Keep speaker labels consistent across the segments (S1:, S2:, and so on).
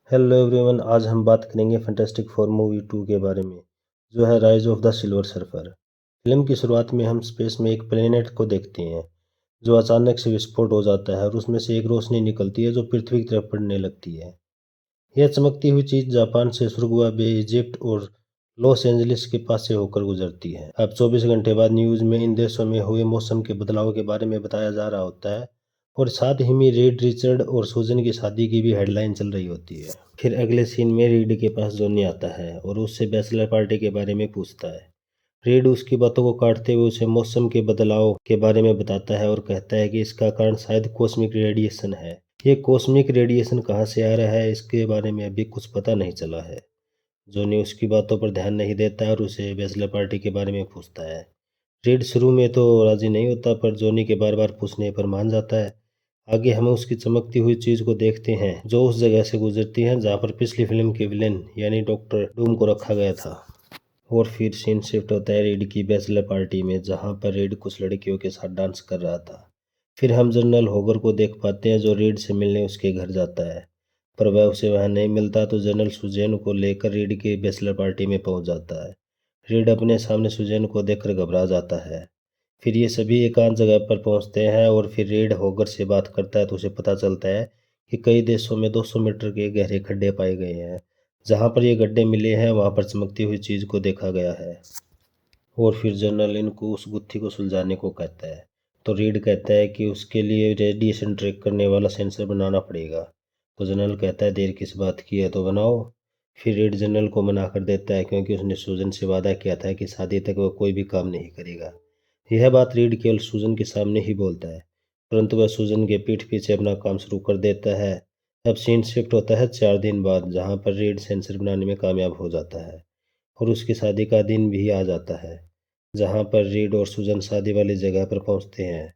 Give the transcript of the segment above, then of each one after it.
S1: Hello everyone, आज हम बात करेंगे फैंटास्टिक फोर मूवी 2 के बारे में, जो है rise of the silver surfer. Film की शुरुआत में हम स्पेस में एक प्लेनेट को देखते हैं जो अचानक से विस्फोट हो जाता है और उसमें से एक रोशनी निकलती है जो पृथ्वी की तरफ पड़ने लगती है। यह चमकती हुई चीज जापान से सुरगुआ बे, इजिप्ट और लॉस एंजलिस के पास से होकर गुजरती है। अब 24 घंटे बाद न्यूज में इन देशों में हुए मौसम के बदलाव के बारे में बताया जा रहा होता है और साथ ही में रीड रिचर्ड और सूजन की शादी की भी हेडलाइन चल रही होती है। फिर अगले सीन में रीड के पास जॉनी आता है और उससे बैचलर पार्टी के बारे में पूछता है। रीड उसकी बातों को काटते हुए उसे मौसम के बदलाव के बारे में बताता है और कहता है कि इसका कारण शायद कॉस्मिक रेडिएशन है। ये कॉस्मिक रेडिएशन कहाँ से आ रहा है इसके बारे में अभी कुछ पता नहीं चला है। जॉनी उसकी बातों पर ध्यान नहीं देता है और उसे बैचलर पार्टी के बारे में पूछता है। रीड शुरू में तो राजी नहीं होता पर जॉनी के बार बार पूछने पर मान जाता है। आगे हम उसकी चमकती हुई चीज को देखते हैं जो उस जगह से गुजरती है जहाँ पर पिछली फिल्म के विलेन यानी डॉक्टर डूम को रखा गया था। और फिर सीन शिफ्ट होता है रीड की बैचलर पार्टी में जहाँ पर रीड कुछ लड़कियों के साथ डांस कर रहा था। फिर हम जनरल होगर को देख पाते हैं जो रीड से मिलने उसके घर जाता है, पर वह उसे वहां नहीं मिलता तो जनरल सुजैन को लेकर रीड की बैचलर पार्टी में पहुंच जाता है। रीड अपने सामने सुजैन को देखकर घबरा जाता है। फिर ये सभी एकांत जगह पर पहुंचते हैं और फिर रीड होगर से बात करता है तो उसे पता चलता है कि कई देशों में 200 मीटर के गहरे खड्डे पाए गए हैं। जहां पर ये गड्ढे मिले हैं वहां पर चमकती हुई चीज को देखा गया है। और फिर जनरल इनको उस गुत्थी को सुलझाने को कहता है तो रीड कहता है कि उसके लिए रेडिएशन ट्रैक करने वाला सेंसर बनाना पड़ेगा। तो जनरल कहता है देर किस बात की है तो बनाओ। फिर रीड जनरल को मना कर देता है क्योंकि उसने सूजन से वादा किया था कि शादी तक वह कोई भी काम नहीं करेगा। यह बात रीड केवल सूजन के सामने ही बोलता है, परंतु वह सूजन के पीठ पीछे अपना काम शुरू कर देता है। अब सीन शिफ्ट होता है 4 दिन बाद जहाँ पर रीड सेंसर बनाने में कामयाब हो जाता है और उसकी शादी का दिन भी आ जाता है जहाँ पर रीड और सूजन शादी वाली जगह पर पहुंचते हैं।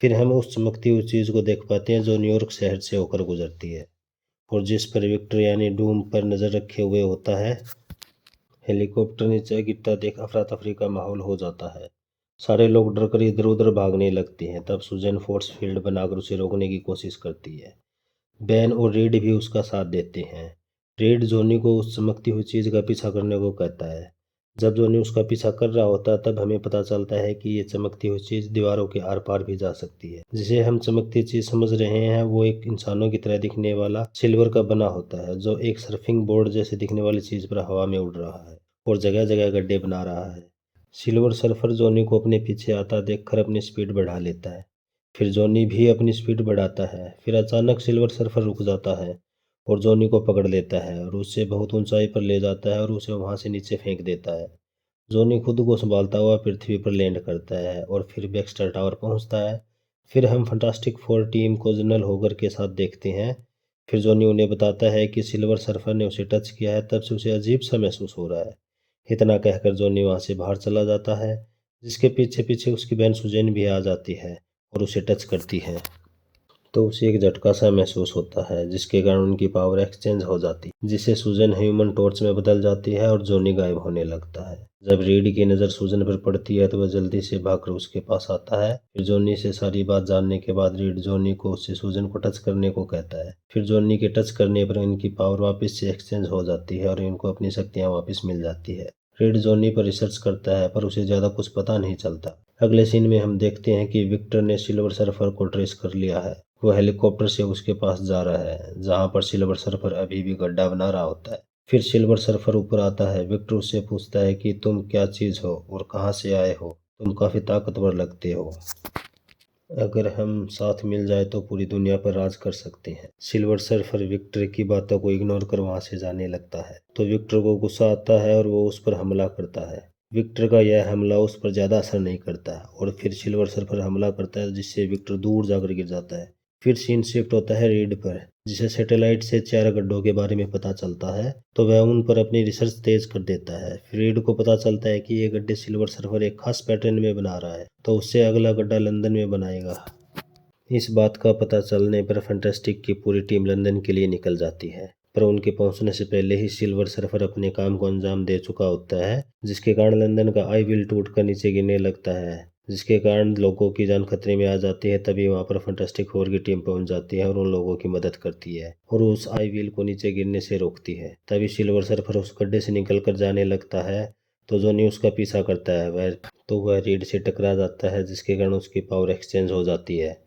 S1: फिर हम उस चमकती हुई चीज को देख पाते हैं जो न्यूयॉर्क शहर से होकर गुजरती है और जिस पर विक्टर यानी डूम पर नजर रखे हुए होता है। हेलीकॉप्टर नीचे गिरता देख अफरा तफरी का माहौल हो जाता है। सारे लोग डर कर इधर उधर भागने लगते हैं। तब सुजैन फोर्स फील्ड बनाकर उसे रोकने की कोशिश करती है। बेन और रीड भी उसका साथ देते हैं। रीड जॉनी को उस चमकती हुई चीज का पीछा करने को कहता है। जब जॉनी उसका पीछा कर रहा होता है तब हमें पता चलता है कि ये चमकती हुई चीज दीवारों के आर पार भी जा सकती है। जिसे हम चमकती चीज समझ रहे हैं वो एक इंसानों की तरह दिखने वाला सिल्वर का बना होता है जो एक सर्फिंग बोर्ड जैसे दिखने वाली चीज पर हवा में उड़ रहा है और जगह जगह गड्ढे बना रहा है। सिल्वर सर्फर जॉनी को अपने पीछे आता देखकर अपनी स्पीड बढ़ा लेता है। फिर जॉनी भी अपनी स्पीड बढ़ाता है। फिर अचानक सिल्वर सर्फर रुक जाता है और जॉनी को पकड़ लेता है और उससे बहुत ऊंचाई पर ले जाता है और उसे वहां से नीचे फेंक देता है। जॉनी खुद को संभालता हुआ पृथ्वी पर लैंड करता है और फिर बैक्स्टर टावर पहुंचता है। फिर हम फंटास्टिक फोर टीम को जनरल होगर के साथ देखते हैं। फिर जॉनी उन्हें बताता है कि सिल्वर सर्फर ने उसे टच किया है, तब से उसे अजीब सा महसूस हो रहा है। इतना कहकर जॉनी वहां से बाहर चला जाता है, जिसके पीछे पीछे उसकी बहन सुजैन भी आ जाती है और उसे टच करती है। तो उसे एक झटका सा महसूस होता है जिसके कारण उनकी पावर एक्सचेंज हो जाती है, जिससे सूजन ह्यूमन टॉर्च में बदल जाती है और जॉनी गायब होने लगता है। जब रीड की नज़र सूजन पर पड़ती है तो वह जल्दी से भागकर उसके पास आता है। फिर जॉनी से सारी बात जानने के बाद रीड जॉनी को उससे सूजन को टच करने को कहता है। फिर जॉनी के टच करने पर इनकी पावर वापस से एक्सचेंज हो जाती है और इनको अपनी शक्तियाँ वापस मिल जाती है। रीड जॉनी पर रिसर्च करता है पर उसे ज़्यादा कुछ पता नहीं चलता। अगले सीन में हम देखते हैं कि विक्टर ने सिल्वर सर्फर को ट्रेस कर लिया है। वो हेलीकॉप्टर से उसके पास जा रहा है जहां पर सिल्वर सर्फर अभी भी गड्ढा बना रहा होता है। फिर सिल्वर सर्फर ऊपर आता है। विक्टर उससे पूछता है कि तुम क्या चीज हो और कहां से आए हो, तुम काफी ताकतवर लगते हो। अगर हम साथ मिल जाए तो पूरी दुनिया पर राज कर सकते हैं। सिल्वर सर्फर विक्टर की बातों को इग्नोर कर वहां से जाने लगता है तो विक्टर को गुस्सा आता है और वो उस पर हमला करता है। विक्टर का यह हमला उस पर ज्यादा असर नहीं करता और फिर सिल्वर सर्फर हमला करता है जिससे विक्टर दूर जाकर गिर जाता है। फिर सीन शिफ्ट होता है रीड पर, जिसे सैटेलाइट से 4 गड्ढों के बारे में पता चलता है तो वह उन पर अपनी रिसर्च तेज कर देता है। फिर रीड को पता चलता है कि ये गड्ढे सिल्वर सर्फर एक खास पैटर्न में बना रहा है तो उससे अगला गड्ढा लंदन में बनाएगा। इस बात का पता चलने पर फैंटास्टिक की पूरी टीम लंदन के लिए निकल जाती है, पर उनके पहुंचने से पहले ही सिल्वर सर्फर अपने काम को अंजाम दे चुका होता है, जिसके कारण लंदन का आई विल टूट कर नीचे गिरने लगता है, जिसके कारण लोगों की जान खतरे में आ जाती है। तभी वहाँ पर फंटास्टिक फोर की टीम पहुंच जाती है और उन लोगों की मदद करती है और उस आई व्हील को नीचे गिरने से रोकती है। तभी सिल्वर सर्फर उस गड्ढे से निकल कर जाने लगता है तो जॉनी उसका पीछा करता है। वह रीड से टकरा जाता है जिसके कारण उसकी पावर एक्सचेंज हो जाती है।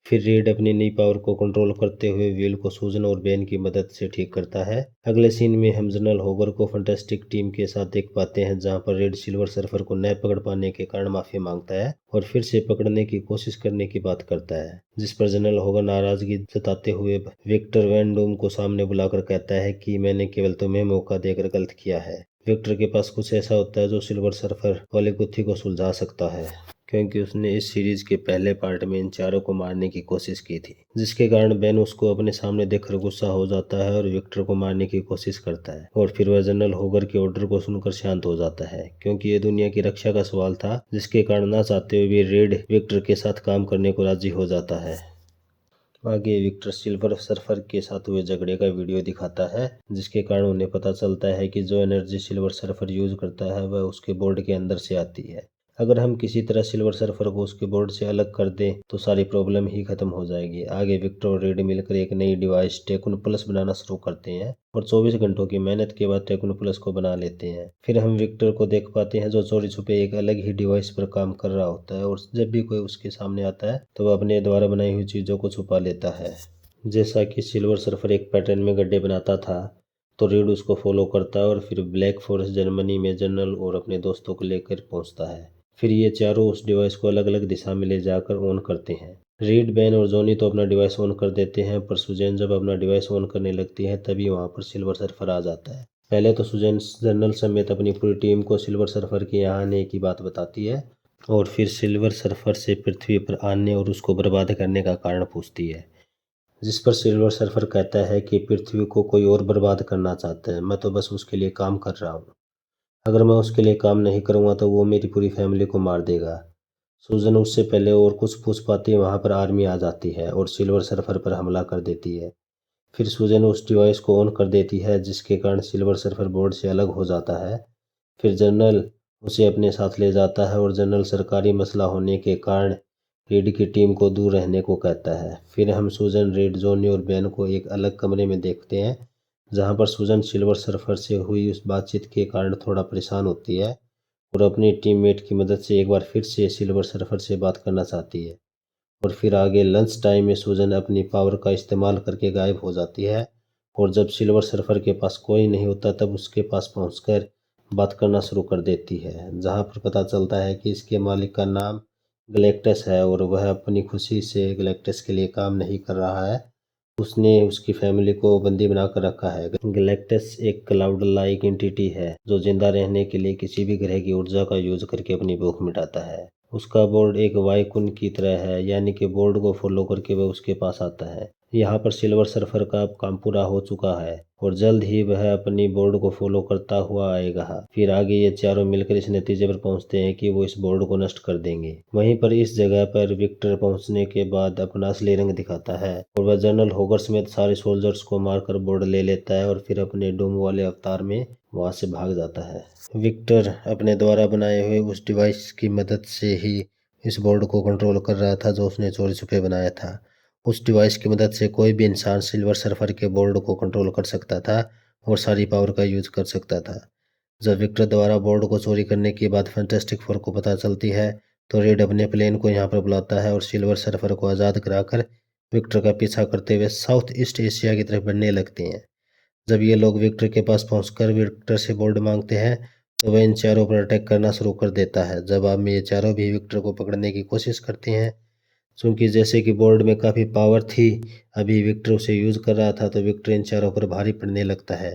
S1: फिर रीड अपनी नई पावर को कंट्रोल करते हुए व्हील को सूजन और बेन की मदद से ठीक करता है। अगले सीन में हम जनरल होगर को फंटास्टिक टीम के साथ देख पाते हैं जहां पर रीड सिल्वर सर्फर को न पकड़ पाने के कारण माफी मांगता है और फिर से पकड़ने की कोशिश करने की बात करता है, जिस पर जनरल होगर नाराजगी जताते हुए विक्टर वैन डूम को सामने बुलाकर कहता है कि मैंने केवल तुम्हें मौका देकर गलत किया है। विक्टर के पास कुछ ऐसा होता है जो सिल्वर सर्फर वाली गुत्थी को सुलझा सकता है, क्योंकि उसने इस सीरीज के पहले पार्ट में इन चारों को मारने की कोशिश की थी, जिसके कारण बेन उसको अपने सामने देखकर गुस्सा हो जाता है और विक्टर को मारने की कोशिश करता है और फिर वह जनरल होगर के ऑर्डर को सुनकर शांत हो जाता है, क्योंकि ये दुनिया की रक्षा का सवाल था, जिसके कारण ना चाहते हुए भी रेड विक्टर के साथ काम करने को राजी हो जाता है। आगे विक्टर सिल्वर सर्फर के साथ हुए झगड़े का वीडियो दिखाता है, जिसके कारण उन्हें पता चलता है कि जो एनर्जी सिल्वर सर्फर यूज करता है वह उसके बोर्ड के अंदर से आती है। अगर हम किसी तरह सिल्वर सर्फर को उसके बोर्ड से अलग कर दें तो सारी प्रॉब्लम ही खत्म हो जाएगी। आगे विक्टर और रेड मिलकर एक नई डिवाइस टेक्नो प्लस बनाना शुरू करते हैं और 24 घंटों की मेहनत के बाद टेक्नो प्लस को बना लेते हैं। फिर हम विक्टर को देख पाते हैं जो चोरी छुपे एक अलग ही डिवाइस पर काम कर रहा होता है और जब भी कोई उसके सामने आता है तो वह अपने द्वारा बनाई हुई चीजों को छुपा लेता है। जैसा कि सिल्वर सर्फर एक पैटर्न में गड्ढे बनाता था तो रीड उसको फॉलो करता है और फिर ब्लैक फॉरेस्ट जर्मनी में जनरल और अपने दोस्तों को लेकर पहुंचता है। फिर ये चारों उस डिवाइस को अलग अलग दिशा में ले जाकर ऑन करते हैं। रीड, बेन और जॉनी तो अपना डिवाइस ऑन कर देते हैं, पर सुजैन जब अपना डिवाइस ऑन करने लगती है तभी वहां पर सिल्वर सर्फर आ जाता है। पहले तो सुजैन जनरल समेत अपनी पूरी टीम को सिल्वर सर्फर के यहाँ आने की बात बताती है और फिर सिल्वर सर्फर से पृथ्वी पर आने और उसको बर्बाद करने का कारण पूछती है, जिस पर सिल्वर सर्फर कहता है कि पृथ्वी को कोई और बर्बाद करना चाहता है, मैं तो बस उसके लिए काम कर रहा हूँ। अगर मैं उसके लिए काम नहीं करूँगा तो वो मेरी पूरी फैमिली को मार देगा। सूजन उससे पहले और कुछ पूछ पाती वहाँ पर आर्मी आ जाती है और सिल्वर सर्फर पर हमला कर देती है। फिर सूजन उस डिवाइस को ऑन कर देती है जिसके कारण सिल्वर सर्फर बोर्ड से अलग हो जाता है। फिर जनरल उसे अपने साथ ले जाता है और जनरल सरकारी मसला होने के कारण रीड की टीम को दूर रहने को कहता है। फिर हम सूजन, रीड, जॉनी और बेन को एक अलग कमरे में देखते हैं जहां पर सूजन सिल्वर सर्फर से हुई उस बातचीत के कारण थोड़ा परेशान होती है और अपनी टीममेट की मदद से एक बार फिर से सिल्वर सर्फर से बात करना चाहती है। और फिर आगे लंच टाइम में सूजन अपनी पावर का इस्तेमाल करके गायब हो जाती है और जब सिल्वर सर्फर के पास कोई नहीं होता तब उसके पास पहुंचकर बात करना शुरू कर देती है, जहां पर पता चलता है कि इसके मालिक का नाम गैलेक्टस है और वह अपनी खुशी से गैलेक्टस के लिए काम नहीं कर रहा है। उसने उसकी फैमिली को बंदी बनाकर रखा है। गैलेक्टस एक क्लाउड लाइक एंटिटी है जो जिंदा रहने के लिए किसी भी ग्रह की ऊर्जा का यूज करके अपनी भूख मिटाता है। उसका बोर्ड एक वायुकुंड की तरह है, यानी कि बोर्ड को फॉलो करके वह उसके पास आता है। यहाँ पर सिल्वर सर्फर का काम पूरा हो चुका है और जल्द ही वह अपनी बोर्ड को फॉलो करता हुआ आएगा। फिर आगे ये चारों मिलकर इस नतीजे पर पहुंचते हैं कि वो इस बोर्ड को नष्ट कर देंगे। वहीं पर इस जगह पर विक्टर पहुंचने के बाद अपना असली रंग दिखाता है और वह जनरल होगर समेत सारे सोल्जर्स को मारकर बोर्ड ले लेता है और फिर अपने डूम वाले अवतार में वहां से भाग जाता है। विक्टर अपने द्वारा बनाए हुए उस डिवाइस की मदद से ही इस बोर्ड को कंट्रोल कर रहा था जो उसने चोरी छुपे बनाया था। उस डिवाइस की मदद से कोई भी इंसान सिल्वर सर्फर के बोर्ड को कंट्रोल कर सकता था और सारी पावर का यूज कर सकता था। जब विक्टर द्वारा बोर्ड को चोरी करने के बाद फैंटास्टिक फोर को पता चलती है तो रेड अपने प्लेन को यहाँ पर बुलाता है और सिल्वर सर्फर को आज़ाद कराकर विक्टर का पीछा करते हुए साउथ ईस्ट एशिया की तरफ बढ़ने लगते हैं। जब ये लोग विक्टर के पास पहुंचकर विक्टर से बोर्ड मांगते हैं तो वह इन चारों पर अटैक करना शुरू कर देता है। जवाब में ये चारों भी विक्टर को पकड़ने की कोशिश करते हैं, क्योंकि जैसे कि बोर्ड में काफ़ी पावर थी, अभी विक्टर उसे यूज कर रहा था तो विक्टर इन चारों पर भारी पड़ने लगता है।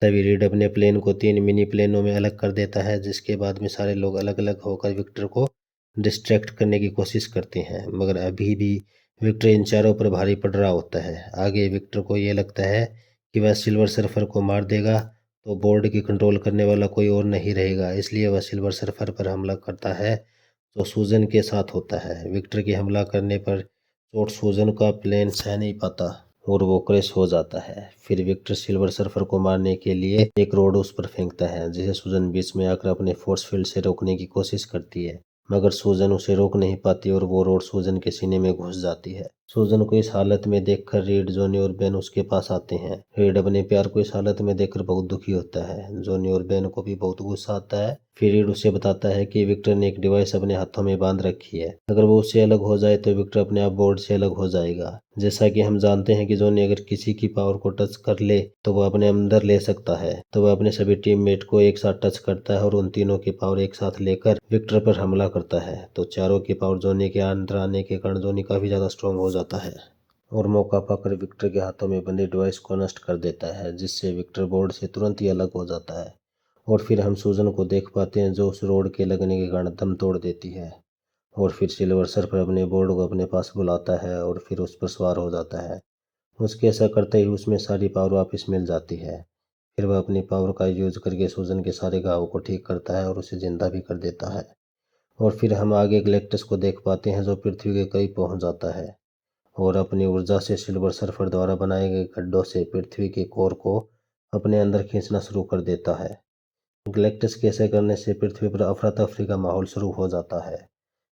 S1: तभी रीड अपने प्लेन को 3 मिनी प्लेनों में अलग कर देता है, जिसके बाद में सारे लोग अलग अलग होकर विक्टर को डिस्ट्रैक्ट करने की कोशिश करते हैं, मगर अभी भी विक्टर इन चारों पर भारी पड़ रहा होता है। आगे विक्टर को ये लगता है कि वह सिल्वर सर्फर को मार देगा तो बोर्ड की कंट्रोल करने वाला कोई और नहीं रहेगा, इसलिए वह सिल्वर सर्फर पर हमला करता है जो सूजन के साथ होता है। विक्टर के हमला करने पर चोट सूजन का प्लेन सह नहीं पाता और वो क्रैश हो जाता है। फिर विक्टर सिल्वर सर्फर को मारने के लिए एक रोड उस पर फेंकता है, जिसे सूजन बीच में आकर अपने फोर्स फील्ड से रोकने की कोशिश करती है, मगर सूजन उसे रोक नहीं पाती और वो रोड सूजन के सीने में घुस जाती है। सूजन को इस हालत में देखकर रीड, जॉनी और बेन उसके पास आते हैं। रीड अपने प्यार को इस हालत में देखकर बहुत दुखी होता है। जॉनी और बेन को भी बहुत गुस्सा आता है। फिर रीड उसे बताता है कि विक्टर ने एक डिवाइस अपने हाथों में बांध रखी है। अगर वो उससे अलग हो जाए तो विक्टर अपने आप बोर्ड से अलग हो जाएगा। जैसा कि हम जानते हैं कि जॉनी अगर किसी की पावर को टच कर ले तो वह अपने अंदर ले सकता है, तो वह अपने सभी टीममेट को एक साथ टच करता है और उन तीनों की पावर एक साथ लेकर विक्टर पर हमला करता है। तो चारों की पावर जॉनी के अंदर आने के कारण जॉनी काफी ज्यादा स्ट्रांग हो जाता है और मौका पाकर विक्टर के हाथों में बंधे डिवाइस को नष्ट कर देता है, जिससे विक्टर बोर्ड से तुरंत ही अलग हो जाता है। और फिर हम सूजन को देख पाते हैं जो उस रोड के लगने के कारण दम तोड़ देती है। और फिर सिल्वर सर्फर अपने बोर्ड को अपने पास बुलाता है और फिर उस पर सवार हो जाता है। उसके ऐसा करते ही उसमें सारी पावर वापस मिल जाती है। फिर वह अपनी पावर का यूज करके सूजन के सारे घावों को ठीक करता है और उसे जिंदा भी कर देता है। और फिर हम आगे गैलेक्टस को देख पाते हैं जो पृथ्वी के करीब पहुंच जाता है और अपनी ऊर्जा से सिल्वर सर्फर द्वारा बनाए गए गड्ढों से पृथ्वी के कोर को अपने अंदर खींचना शुरू कर देता है। गैलेक्टस के ऐसे करने से पृथ्वी पर अफरा तफरी का माहौल शुरू हो जाता है,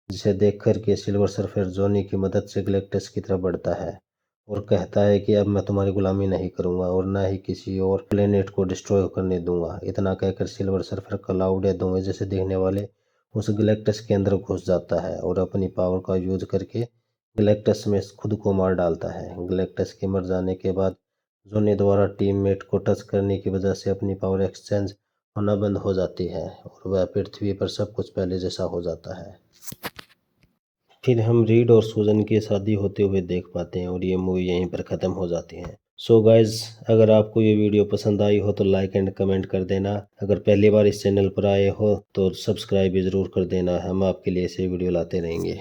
S1: जिसे देखकर के सिल्वर सर्फर जॉनी की मदद से गैलेक्टस की तरफ बढ़ता है और कहता है कि अब मैं तुम्हारी गुलामी नहीं करूंगा और न ही किसी और प्लेनेट को डिस्ट्रॉय करने दूंगा। इतना कहकर सिल्वर सर्फर क्लाउड या धुएं जैसे दिखने वाले उस गैलेक्टस के अंदर घुस जाता है और अपनी पावर का यूज करके गैलेक्टस में खुद को मार डालता है। गैलेक्टस के मर जाने के बाद जॉनी द्वारा टीममेट को टच करने की वजह से अपनी पावर एक्सचेंज होना बंद हो जाती है और वह पृथ्वी पर सब कुछ पहले जैसा हो जाता है। फिर हम रीड और सूजन की शादी होते हुए देख पाते हैं और ये मूवी यहीं पर ख़त्म हो जाती है। सो गाइज, अगर आपको ये वीडियो पसंद आई हो तो लाइक एंड कमेंट कर देना। अगर पहली बार इस चैनल पर आए हो तो सब्सक्राइब भी ज़रूर कर देना। हम आपके लिए ऐसे वीडियो लाते रहेंगे।